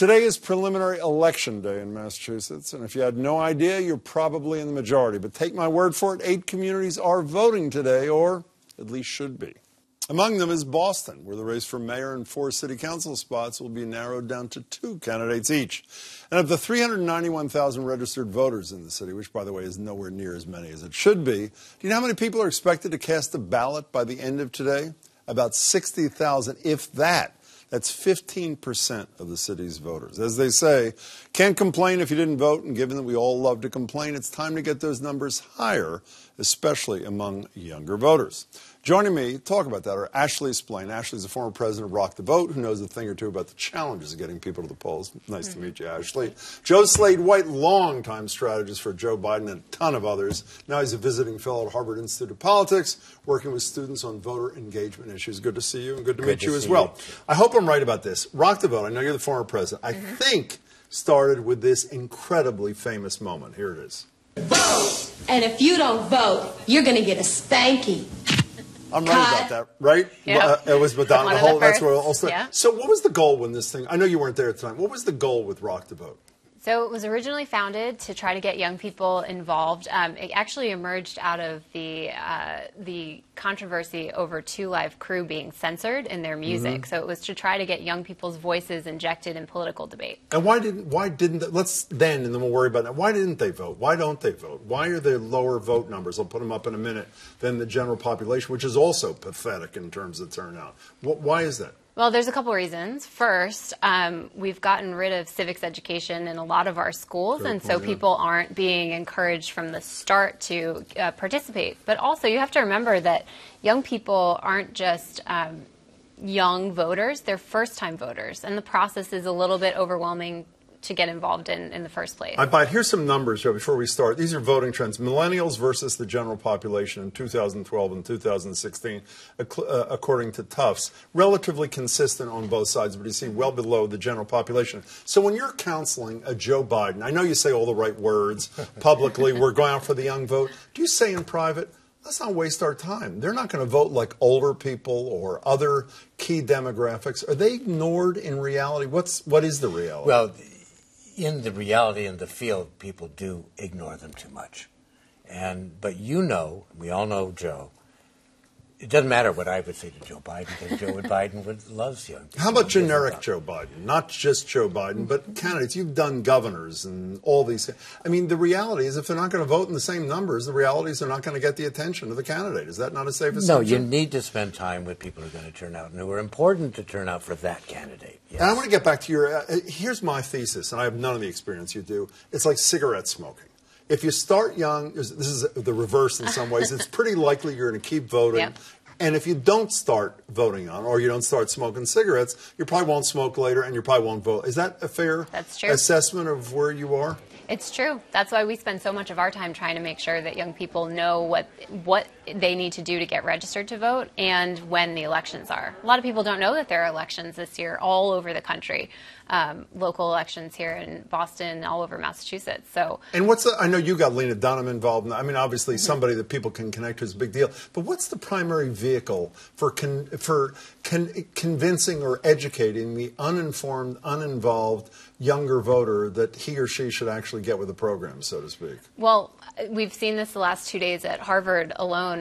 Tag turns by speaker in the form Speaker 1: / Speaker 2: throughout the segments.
Speaker 1: Today is preliminary election day in Massachusetts, and if you had no idea, you're probably in the majority. But take my word for it, 8 communities are voting today, or at least should be. Among them is Boston, where the race for mayor and 4 city council spots will be narrowed down to 2 candidates each. And of the 391,000 registered voters in the city, which, by the way, is nowhere near as many as it should be, do you know how many people are expected to cast a ballot by the end of today? About 60,000, if that. That's 15% of the city's voters. As they say, can't complain if you didn't vote, and given that we all love to complain, it's time to get those numbers higher, especially among younger voters. Joining me to talk about that are Ashley Splain. Ashley is the former president of Rock the Vote, who knows a thing or two about the challenges of getting people to the polls. Nice to meet you, Ashley. Joe Slade-White, longtime strategist for Joe Biden and a ton of others. Now he's a visiting fellow at Harvard Institute of Politics, working with students on voter engagement issues. Good to see you, and good to meet you as well. I hope I'm right about this. Rock the Vote, I know you're the former president, I think started with this incredibly famous moment. Here it is.
Speaker 2: Vote! And if you don't vote, you're going to get a spanking.
Speaker 1: I'm right about that, right?
Speaker 3: Yep.
Speaker 1: It was Madonna. That's where it all started.
Speaker 3: Yeah.
Speaker 1: So what was the goal when this thing, I know you weren't there at the time, what was the goal with Rock the Vote?
Speaker 3: So it was originally founded to try to get young people involved. It actually emerged out of the controversy over 2 Live Crew being censored in their music. So it was to try to get young people's voices injected in political debate.
Speaker 1: And why didn't let's then, and then we'll worry about that. Why didn't they vote? Why don't they vote? Why are there lower vote numbers? I'll put them up in a minute than the general population, which is also pathetic in terms of turnout. Why is that?
Speaker 3: Well, there's a couple reasons. First, we've gotten rid of civics education in a lot of our schools, and so people aren't being encouraged from the start to participate. But also, you have to remember that young people aren't just young voters, they're first-time voters, and the process is a little bit overwhelming to get involved in the first place.
Speaker 1: Here's some numbers, Joe, before we start. These are voting trends. Millennials versus the general population in 2012 and 2016, according to Tufts. Relatively consistent on both sides, but you see well below the general population. So when you're counseling a Joe Biden, I know you say all the right words publicly, we're going out for the young vote. Do you say in private, let's not waste our time? They're not going to vote like older people or other key demographics. Are they ignored in reality? What is the reality?
Speaker 4: Well, in the reality in the field, people do ignore them too much. But you know, we all know Joe. It doesn't matter what I would say to Joe Biden, because Joe Biden loves young people.
Speaker 1: How about generic Joe Biden? Not just Joe Biden, but candidates. You've done governors and all these. I mean, the reality is if they're not going to vote in the same numbers, the reality is they're not going to get the attention of the candidate. Is that not a safe assumption?
Speaker 4: No, you need to spend time with people who are going to turn out and who are important to turn out for that candidate. Yes.
Speaker 1: And I want to get back to your, here's my thesis, and I have none of the experience you do. It's like cigarette smoking. If you start young, this is the reverse in some ways, it's pretty likely you're going to keep voting.
Speaker 3: Yep.
Speaker 1: And if you don't start voting on, or you don't start smoking cigarettes, you probably won't smoke later and you probably won't vote. Is that a fair assessment of where you are?
Speaker 3: It's true. That's why we spend so much of our time trying to make sure that young people know what they need to do to get registered to vote and when the elections are. A lot of people don't know that there are elections this year all over the country, local elections here in Boston, all over Massachusetts.
Speaker 1: And I know you got Lena Dunham involved. I mean, obviously somebody that people can connect to is a big deal. But what's the primary vehicle for convincing or educating the uninformed, uninvolved younger voter that he or she should actually get with the program, so to speak?
Speaker 3: Well, we've seen this the last 2 days at Harvard alone.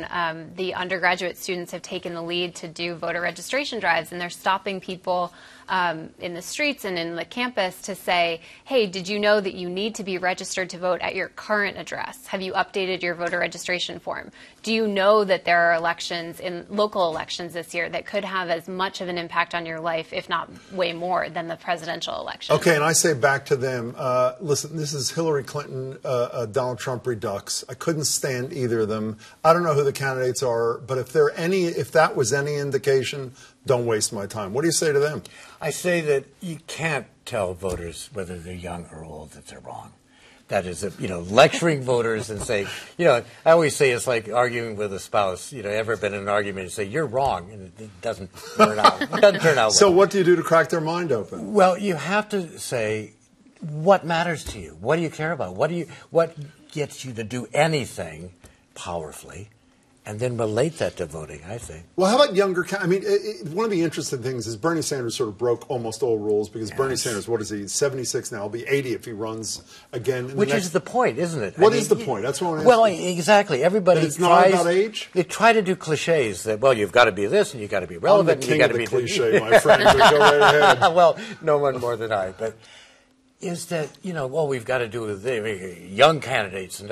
Speaker 3: The undergraduate students have taken the lead to do voter registration drives, and they're stopping people in the streets and in the campus to say, hey, did you know that you need to be registered to vote at your current address? Have you updated your voter registration form? Do you know that there are elections, in local elections this year, that could have as much of an impact on your life, if not way more, than the presidential election?
Speaker 1: Okay, and I say back to them, listen, this is Hillary Clinton, Donald Trump redux. I couldn't stand either of them. I don't know who the candidates are, but if that was any indication, don't waste my time. What do you say to them?
Speaker 4: I say that you can't tell voters whether they're young or old that they're wrong. That is, lecturing voters and say, I always say it's like arguing with a spouse. Ever been in an argument and say, you're wrong, and it doesn't turn out. It doesn't turn out well.
Speaker 1: So what do you do to crack their mind open?
Speaker 4: Well, you have to say, what matters to you? What do you care about? What gets you to do anything powerfully? and then relate that to voting, I think.
Speaker 1: Well, how about younger? I mean, one of the interesting things is Bernie Sanders sort of broke almost all rules because Bernie Sanders, what is he, 76 now? He'll be 80 if he runs again.
Speaker 4: Which is the point, isn't it?
Speaker 1: What is the point? That's what I want to ask.
Speaker 4: Well, exactly. Everybody
Speaker 1: it's not about age?
Speaker 4: They try to do cliches that, well, you've got to be this and you've got to be relevant.
Speaker 1: I'm the king of the cliche, my friend. Go right ahead.
Speaker 4: Well, no one more than I. But is that, well, we've got to do with young candidates.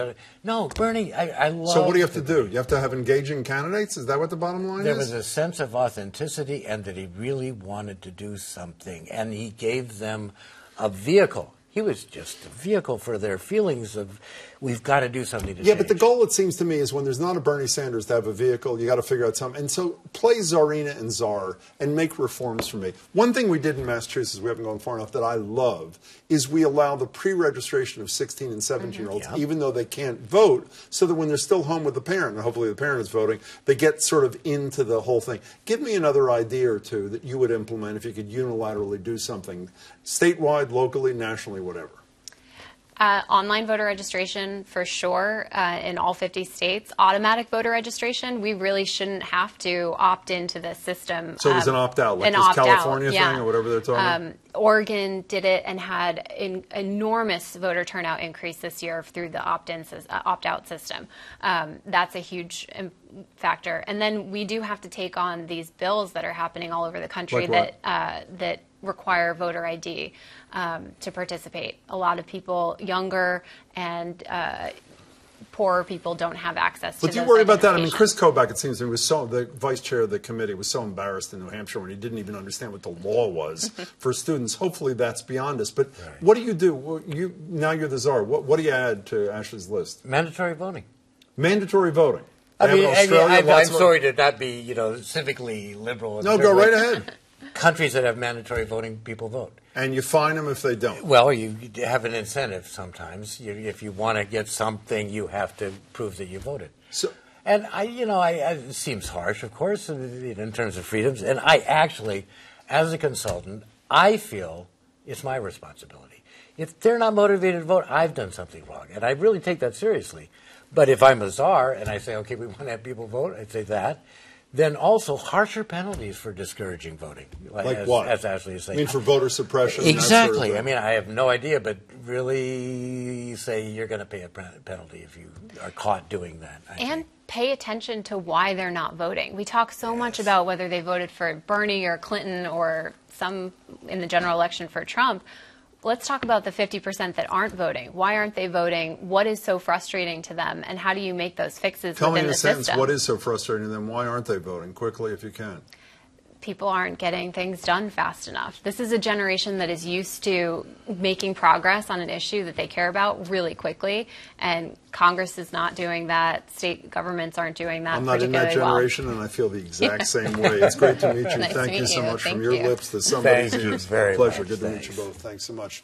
Speaker 4: No, Bernie, I love...
Speaker 1: So what do you have to do? You have to have engaging candidates? Is that what the bottom line is?
Speaker 4: There was a sense of authenticity and that he really wanted to do something. And he gave them a vehicle. He was just a vehicle for their feelings of, we've got to do something to change.
Speaker 1: But the goal, it seems to me, is when there's not a Bernie Sanders to have a vehicle, you got to figure out something. And so play Tsarina and Tsar and make reforms for me. One thing we did in Massachusetts, we haven't gone far enough, that I love, is we allow the pre-registration of 16 and 17-year-olds, even though they can't vote, so that when they're still home with the parent, and hopefully the parent is voting, they get sort of into the whole thing. Give me another idea or two that you would implement if you could unilaterally do something, statewide, locally, nationally, whatever.
Speaker 3: Online voter registration, for sure, in all 50 states. Automatic voter registration, we really shouldn't have to opt into the system.
Speaker 1: So it was an opt-out, like this California thing or whatever they're talking about?
Speaker 3: Oregon did it and had an enormous voter turnout increase this year through the opt-out system. That's a huge factor. And then we do have to take on these bills that are happening all over the country that require voter ID to participate. A lot of people, younger and poorer people, don't have access to those.
Speaker 1: But do you worry about that? I mean, Chris Kobach, it seems to me, was the vice chair of the committee, was so embarrassed in New Hampshire when he didn't even understand what the law was for students. Hopefully that's beyond us. But what do you do? Now you're the czar. What do you add to Ashley's list?
Speaker 4: Mandatory voting.
Speaker 1: Mandatory voting.
Speaker 4: I'm sorry to not be, civically liberal.
Speaker 1: No, go right ahead.
Speaker 4: Countries that have mandatory voting, people vote.
Speaker 1: And you fine them if they don't.
Speaker 4: Well, you have an incentive sometimes. If you want to get something, you have to prove that you voted.
Speaker 1: So,
Speaker 4: and it seems harsh, of course, in terms of freedoms. And I actually, as a consultant, I feel it's my responsibility. If they're not motivated to vote, I've done something wrong. And I really take that seriously. But if I'm a czar and I say, okay, we want to have people vote, I'd say that. Then also harsher penalties for discouraging voting.
Speaker 1: Like what?
Speaker 4: As Ashley is saying.
Speaker 1: I mean, for voter suppression?
Speaker 4: Exactly.
Speaker 1: Sort of
Speaker 4: I mean, I have no idea, but really say you're going to pay a penalty if you are caught doing that.
Speaker 3: And pay attention to why they're not voting. We talk so much about whether they voted for Bernie or Clinton or some in the general election for Trump. Let's talk about the 50% that aren't voting. Why aren't they voting? What is so frustrating to them? And how do you make those fixes within the system?
Speaker 1: Tell me in a sentence, what is so frustrating to them? Why aren't they voting? Quickly, if you can.
Speaker 3: People aren't getting things done fast enough. This is a generation that is used to making progress on an issue that they care about really quickly, and Congress is not doing that. State governments aren't doing that particularly well. I'm not in that generation,
Speaker 1: and I feel the exact same way. It's great to meet you.
Speaker 3: Nice
Speaker 1: Thank you so much. From your lips to somebody's ears.
Speaker 4: Very
Speaker 1: pleasure.
Speaker 4: Much.
Speaker 1: Good to meet
Speaker 4: Thanks.
Speaker 1: you both. Thanks so much.